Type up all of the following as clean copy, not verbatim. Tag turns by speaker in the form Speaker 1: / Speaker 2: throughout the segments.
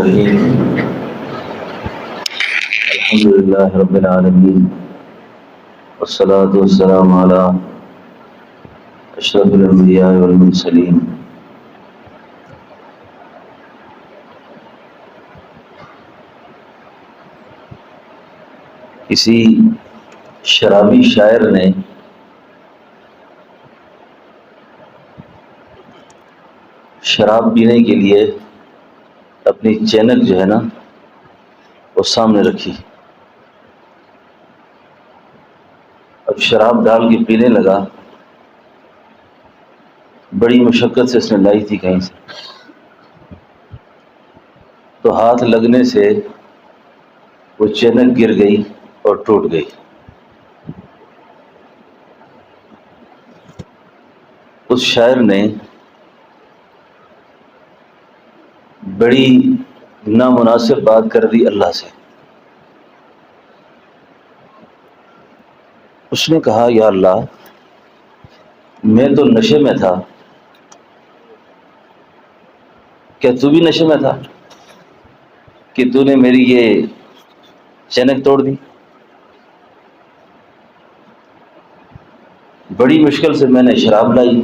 Speaker 1: الرحيم الحمد لله رب العالمين والصلاة والسلام على أشرف الأنبياء والمرسلين کسی شرابی شاعر نے شراب پینے کے لیے اپنی چینک جو ہے نا وہ سامنے رکھی. اب شراب ڈال کے پینے لگا. بڑی مشقت سے اس نے لائی تھی کہیں سے، تو ہاتھ لگنے سے وہ چینک گر گئی اور ٹوٹ گئی. اس شاعر نے بڑی نامناسب بات کر دی اللہ سے. اس نے کہا یا اللہ، میں تو نشے میں تھا، کیا تو بھی نشے میں تھا کہ تو نے میری یہ چینک توڑ دی؟ بڑی مشکل سے میں نے شراب لائی،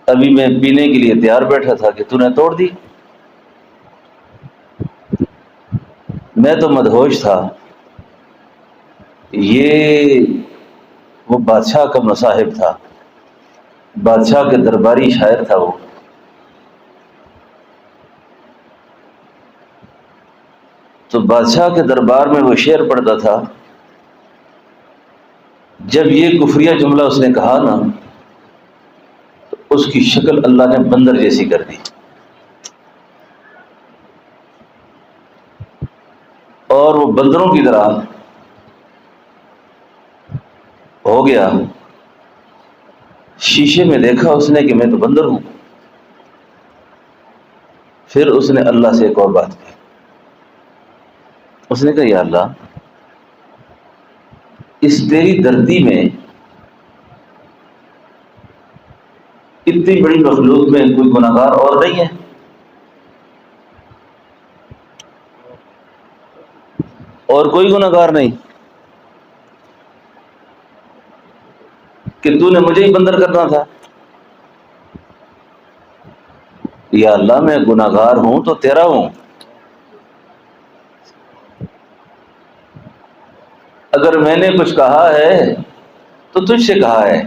Speaker 1: ابھی میں پینے کے لیے تیار بیٹھا تھا کہ تو نے توڑ دی. میں تو مدہوش تھا. یہ وہ بادشاہ کا مصاحب تھا، بادشاہ کے درباری شاعر تھا. وہ تو بادشاہ کے دربار میں وہ شعر پڑھتا تھا. جب یہ کفریہ جملہ اس نے کہا نا، تو اس کی شکل اللہ نے بندر جیسی کر دی، اور وہ بندروں کی طرح ہو گیا. شیشے میں دیکھا اس نے کہ میں تو بندر ہوں. پھر اس نے اللہ سے ایک اور بات کی. اس نے کہا یا اللہ، اس تیری دھرتی میں اتنی بڑی مخلوق میں کوئی گناہگار اور نہیں ہے؟ اور کوئی گناہگار نہیں کہ تو نے مجھے ہی بندر کرنا تھا؟ یا اللہ، میں گناہگار ہوں تو تیرا ہوں. اگر میں نے کچھ کہا ہے تو تجھ سے کہا ہے.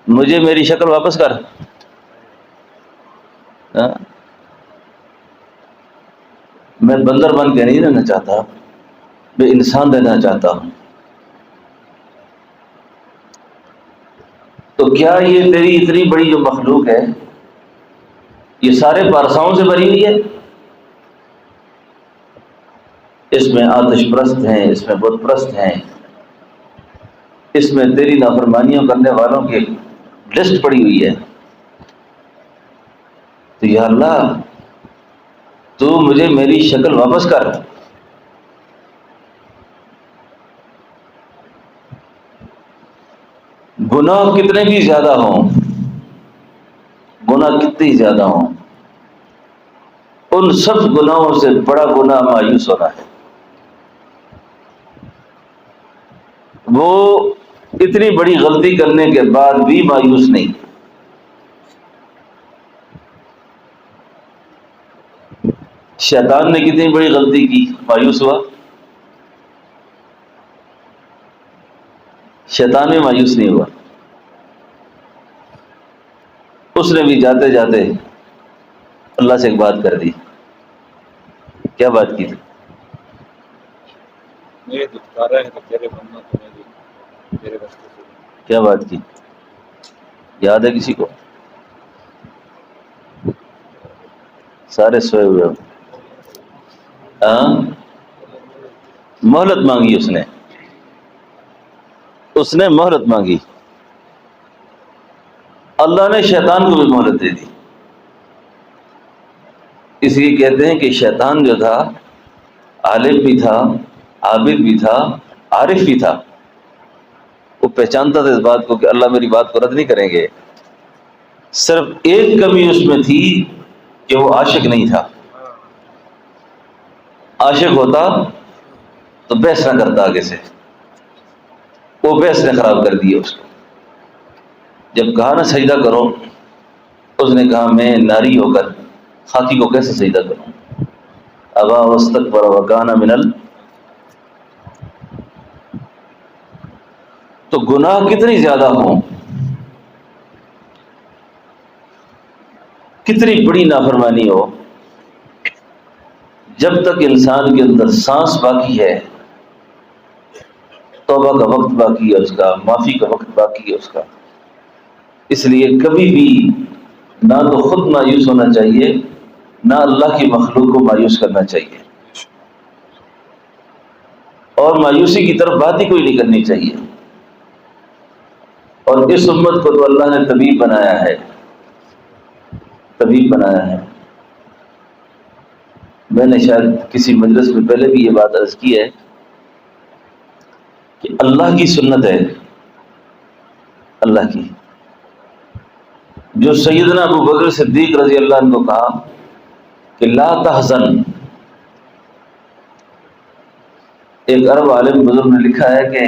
Speaker 1: مجھے میری شکل واپس کر. میں بندر بن کے نہیں رہنا چاہتا، میں انسان رہنا چاہتا ہوں. تو کیا یہ تیری اتنی بڑی جو مخلوق ہے یہ سارے پارساؤں سے بھری ہوئی ہے؟ اس میں آتش پرست ہیں، اس میں بت پرست ہیں، اس میں تیری نافرمانیوں کرنے والوں کی لسٹ پڑی ہوئی ہے. تو یا اللہ، تو مجھے میری شکل واپس کر. گناہ کتنے بھی زیادہ ہوں، گناہ کتنے ہی زیادہ ہوں، ان سب گناہوں سے بڑا گناہ مایوس ہونا ہے. وہ اتنی بڑی غلطی کرنے کے بعد بھی مایوس نہیں. شیطان نے کتنی بڑی غلطی کی، مایوس ہوا؟ شیطان میں مایوس نہیں ہوا. اس نے بھی جاتے جاتے اللہ سے ایک بات کر دی. کیا بات کی تھی؟ کیا بات کی؟ یاد ہے کسی کو؟ سارے سوئے ہوئے ہو. مہلت مانگی اس نے مہلت مانگی. اللہ نے شیطان کو بھی مہلت دے دی. اس لیے کہتے ہیں کہ شیطان جو تھا عالم بھی تھا، عابد بھی تھا، عارف بھی تھا. وہ پہچانتا تھا اس بات کو کہ اللہ میری بات کو رد نہیں کریں گے، صرف ایک کمی اس میں تھی کہ وہ عاشق نہیں تھا. عاشق ہوتا تو بحث نہ کرتا آگے سے، وہ بحث نے خراب کر دیا اس کو. جب کہا نا سجدہ کرو، اس نے کہا میں ناری ہو کر خاکی کو کیسے سجدہ کروں؟ ابا واستکبر وکان من تو گناہ کتنی زیادہ ہوں، کتنی بڑی نافرمانی ہو، جب تک انسان کے اندر سانس باقی ہے، توبہ کا وقت باقی ہے اس کا، معافی کا وقت باقی ہے اس کا. اس لیے کبھی بھی نہ تو خود مایوس ہونا چاہیے، نہ اللہ کی مخلوق کو مایوس کرنا چاہیے، اور مایوسی کی طرف بات ہی کوئی نہیں کرنی چاہیے. اور اس امت کو تو اللہ نے طبیب بنایا ہے، طبیب بنایا ہے. میں نے شاید کسی مجلس میں پہلے بھی یہ بات عرض کی ہے کہ اللہ کی سنت ہے، اللہ کی، جو سیدنا ابو بکر صدیق رضی اللہ عنہ کو کہا کہ لا تحزن. ایک عرب عالم بزرگ نے لکھا ہے کہ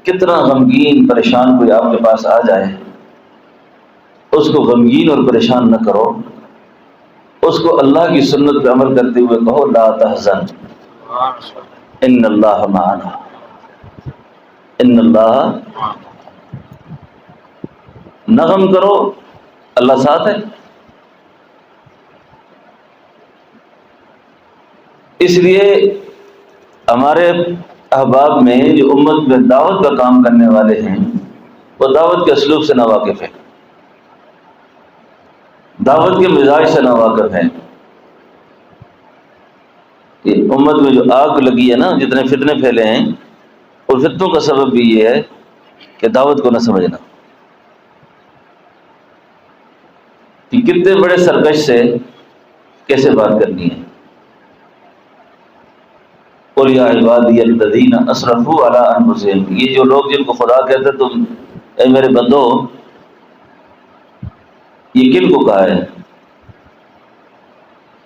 Speaker 1: کتنا غمگین پریشان کوئی آپ کے پاس آ جائے، اس کو غمگین اور پریشان نہ کرو، اس کو اللہ کی سنت پہ عمل کرتے ہوئے کہو لا تحزن ان اللہ معنا، ان اللہ، نہ غم کرو، اللہ ساتھ ہے. اس لیے ہمارے احباب میں جو امت میں دعوت کا کام کرنے والے ہیں، وہ دعوت کے اسلوب سے ناواقف ہیں، دعوت کے مزاج سے ناواقف ہیں. یہ امت میں جو آگ لگی ہے نا، جتنے فتنے پھیلے ہیں، اور فتنوں کا سبب بھی یہ ہے کہ دعوت کو نہ سمجھنا. کہ کتنے بڑے سرکش سے کیسے بات کرنی ہے. قل یا عبادی الذین اسرفوا علی انفسہم، یہ جو لوگ جن کو خدا کہتے تم اے میرے بندو، یہ کن کو کہا ہے؟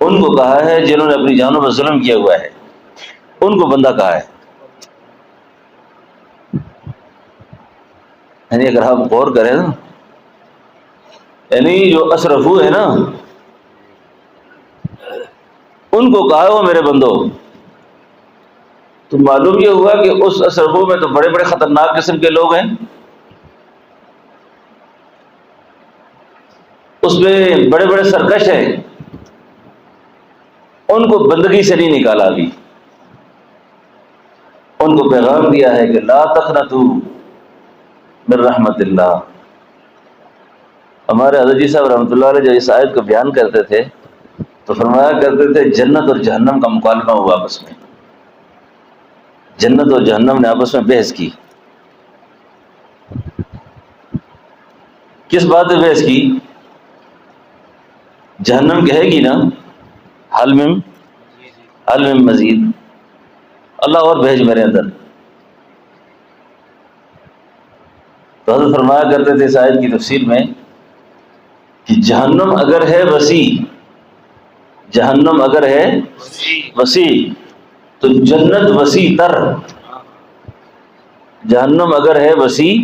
Speaker 1: ان کو کہا ہے جنہوں نے اپنی جانوں پر ظلم کیا ہوا ہے، ان کو بندہ کہا ہے. یعنی اگر آپ غور کریں نا، یعنی جو اسرفو ہے نا، ان کو کہا ہو میرے بندو. تو معلوم یہ ہوا کہ اس اسرفو میں تو بڑے بڑے خطرناک قسم کے لوگ ہیں، اس میں بڑے بڑے سرکش ہیں، ان کو بندگی سے نہیں نکالا ابھی. ان کو پیغام دیا ہے کہ لا تقنطوا من رحمت اللہ. ہمارے حضرت جی صاحب رحمۃ اللہ علیہ جو اس آیت کو بیان کرتے تھے تو فرمایا کرتے تھے جنت اور جہنم کا مکالمہ ہوا آپس میں، جنت اور جہنم نے آپس میں بحث کی. کس بات پہ بحث کی؟ جہنم کہے گی نا حل من مزید، اللہ اور بھیج میرے اندر. تو حضرت فرمایا کرتے تھے اس آیت کی تفسیر میں کہ جہنم اگر ہے وسیع، جہنم اگر ہے وسیع تو جنت وسیع تر. جہنم اگر ہے وسیع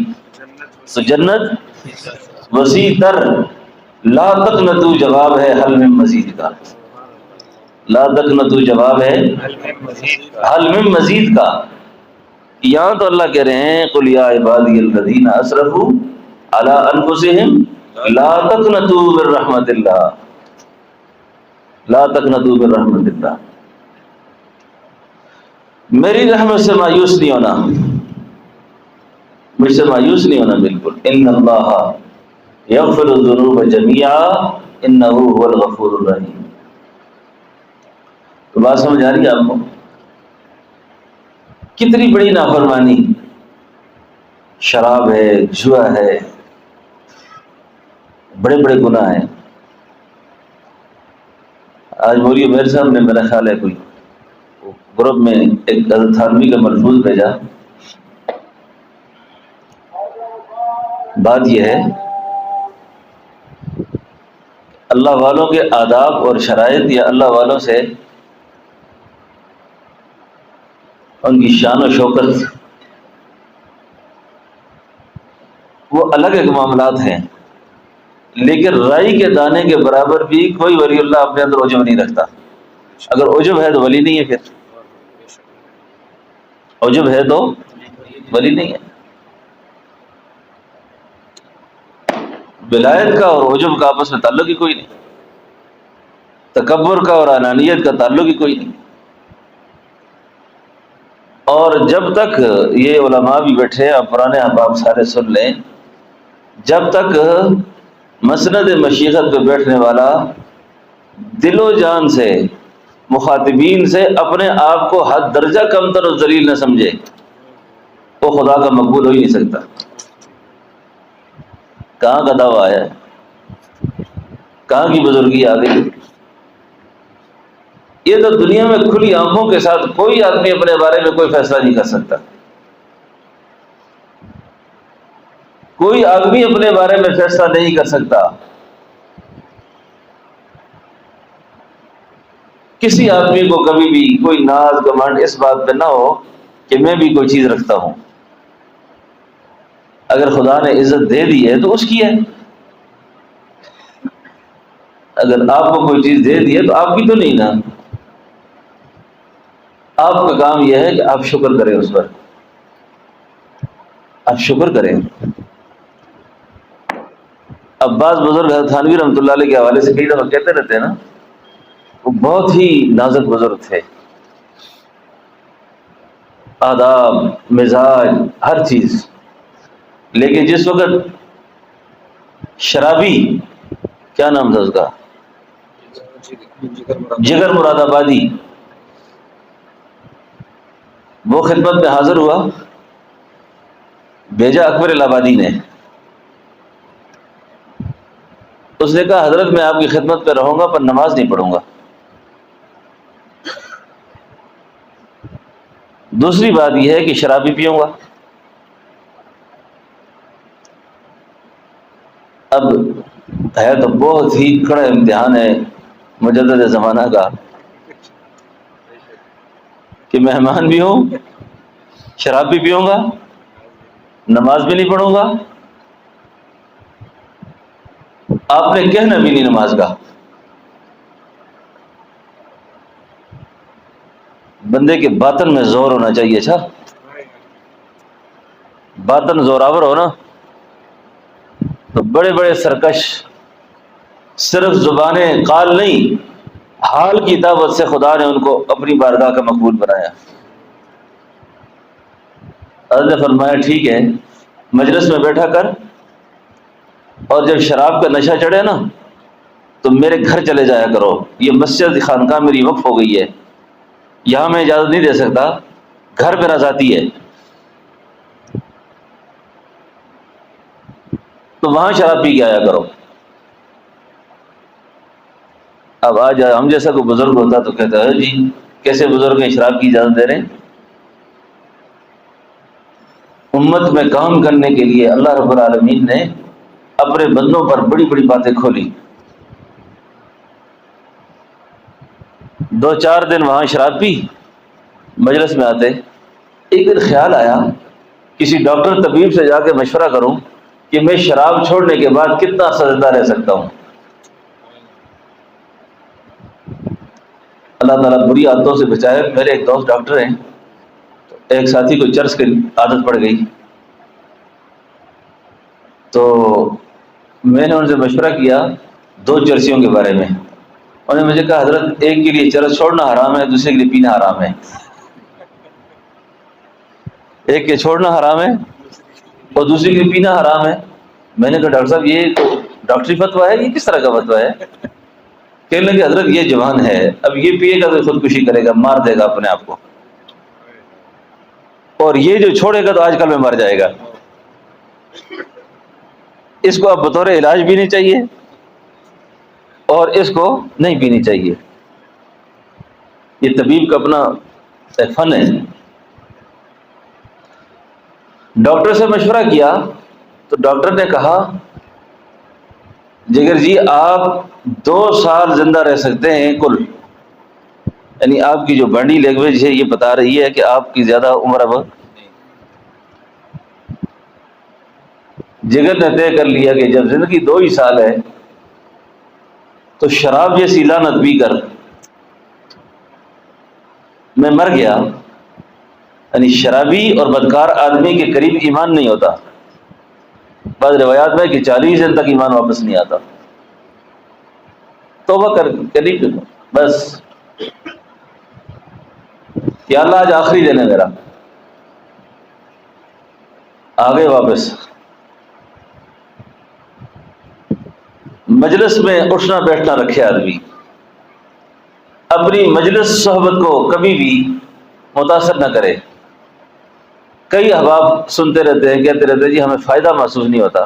Speaker 1: تو جنت وسیع تر. لا تقنطوا جواب ہے حل من مزید کا، لا تقنطوا جواب ہے حل من مزید کا. یہاں تو اللہ کہہ رہے ہیں قل یا عبادی الذین اسرفوا علی انفسہم لا تقنطوا من رحمت اللہ، لا تقنطوا من رحمت اللہ. میری رحمت سے مایوس نہیں ہونا، مجھ سے مایوس نہیں ہونا بالکل. ان اللہ یغفر الذنوب جميعا انہ هو الغفور الرحیم. تو بات سمجھ آ رہی ہے آپ کو؟ کتنی بڑی نافرمانی، شراب ہے، جوا ہے، بڑے بڑے گناہ ہیں. آج مولوی عمیر صاحب نے میرا خیال ہے کوئی گروپ میں ایک حضرت تھانوی کا ملفوظ بھیجا. بات یہ ہے اللہ والوں کے آداب اور شرائط یا اللہ والوں سے ان کی شان و شوکت وہ الگ ایک معاملات ہیں، لیکن رائی کے دانے کے برابر بھی کوئی ولی اللہ اپنے اندر عجب نہیں رکھتا۔ اگر عجب ہے تو ولی نہیں ہے، پھر عجب ہے تو ولی نہیں ہے۔ ولایت کا اور عجب کا آپس میں تعلق ہی کوئی نہیں، تکبر کا اور انانیت کا تعلق ہی کوئی نہیں۔ اور جب تک یہ علماء بھی بیٹھے، آپ پرانے احباب سارے سن لیں، جب تک مسند مشیخت پہ بیٹھنے والا دل و جان سے مخاطبین سے اپنے آپ کو حد درجہ کمتر اور ذلیل نہ سمجھے، وہ خدا کا مقبول ہو ہی نہیں سکتا۔ کہاں کا دعویٰ ہے، کہاں کی بزرگی آ گئی؟ یہ تو دنیا میں کھلی آنکھوں کے ساتھ کوئی آدمی اپنے بارے میں کوئی فیصلہ نہیں کر سکتا، کوئی آدمی اپنے بارے میں فیصلہ نہیں کر سکتا۔ کسی آدمی کو کبھی بھی کوئی ناز گھمنڈ اس بات پہ نہ ہو کہ میں بھی کوئی چیز رکھتا ہوں۔ اگر خدا نے عزت دے دی ہے تو اس کی ہے، اگر آپ کو کوئی چیز دے دی ہے تو آپ کی تو نہیں نا۔ آپ کا کام یہ ہے کہ آپ شکر کریں، اس پر آپ شکر کریں۔ اب بعض بزرگ حضرت تھانوی رحمۃ اللہ علیہ کے حوالے سے کئی دفعہ کہتے رہتے ہیں نا، وہ بہت ہی نازک بزرگ تھے، آداب، مزاج، ہر چیز، لیکن جس وقت شرابی، کیا نام تھا اس کا، جگر مراد آبادی، وہ خدمت میں حاضر ہوا، بھیجا اکبر الہ آبادی نے، اس نے کہا حضرت میں آپ کی خدمت پہ رہوں گا پر نماز نہیں پڑھوں گا، دوسری بات یہ ہے کہ شرابی پیوں گا۔ اب ہے تو بہت ہی کڑا امتحان ہے مجدد زمانہ کا کہ مہمان بھی ہوں، شراب بھی پیوں گا، نماز بھی نہیں پڑھوں گا، آپ نے کہنا بھی نہیں نماز کا۔ بندے کے باطن میں زور ہونا چاہیے، اچھا باطن زوراور ہو نا تو بڑے بڑے سرکش صرف زبانیں قال نہیں، حال کی دعوت سے خدا نے ان کو اپنی بارگاہ کا مقبول بنایا۔ حضرت نے فرمایا ٹھیک ہے، مجلس میں بیٹھا کر، اور جب شراب کا نشہ چڑھے نا تو میرے گھر چلے جایا کرو، یہ مسجد خانقاہ میری وقف ہو گئی ہے، یہاں میں اجازت نہیں دے سکتا، گھر میرا ذاتی ہے، تو وہاں شراب پی کے آیا کرو۔ اب آج ہم جیسا کوئی بزرگ ہوتا تو کہتا ہے جی کیسے بزرگ ہیں شراب کی اجازت دے رہے ہیں؟ امت میں کام کرنے کے لیے اللہ رب العالمین نے اپنے بندوں پر بڑی بڑی باتیں کھولی۔ 2-4 دن وہاں شراب پی، مجلس میں آتے، ایک دن خیال آیا کسی ڈاکٹر طبیب سے جا کے مشورہ کروں کہ میں شراب چھوڑنے کے بعد کتنا زندہ رہ سکتا ہوں۔ اللہ تعالیٰ بری عادتوں سے بچائے۔ میرے ایک دوست ڈاکٹر ہیں، ایک ساتھی کو چرس کی عادت پڑ گئی، تو میں نے ان سے مشورہ کیا 2 چرسیوں کے بارے میں۔ انہوں نے مجھے کہا حضرت ایک کے لیے چرس چھوڑنا حرام ہے، دوسرے کے لیے پینا حرام ہے۔ ایک کے چھوڑنا حرام ہے اور دوسرے کے لیے پینا حرام ہے۔ میں نے کہا ڈاکٹر صاحب یہ تو ڈاکٹری فتویٰ ہے، یہ کس طرح کا فتویٰ ہے؟ کہنے لگے حضرت یہ جوان ہے، اب یہ پیے گا تو خودکشی کرے گا، مار دے گا اپنے آپ کو، اور یہ جو چھوڑے گا تو آج کل میں مر جائے گا، اس کو اب بطور علاج بھی نہیں چاہیے اور اس کو نہیں پینی چاہیے۔ یہ طبیب کا اپنا ایک فن ہے۔ ڈاکٹر سے مشورہ کیا تو ڈاکٹر نے کہا جگر جی آپ 2 سال زندہ رہ سکتے ہیں کل، یعنی آپ کی جو باڈی لینگویج ہے یہ بتا رہی ہے کہ آپ کی زیادہ عمر اب جگر نے طے کر لیا کہ جب زندگی 2 ہی سال ہے تو شراب جیسی لعنت پی کر میں مر گیا، یعنی شرابی اور بدکار آدمی کے قریب ایمان نہیں ہوتا، بعض روایات میں کہ 40 دن تک ایمان واپس نہیں آتا، توبہ کر قریب بس کہ اللہ آج آخری دن ہے میرا، آگے واپس مجلس میں اٹھنا بیٹھنا رکھے آدمی، اپنی مجلس صحبت کو کبھی بھی متاثر نہ کرے۔ کئی احباب سنتے رہتے ہیں، کہتے رہتے ہیں جی ہمیں فائدہ محسوس نہیں ہوتا،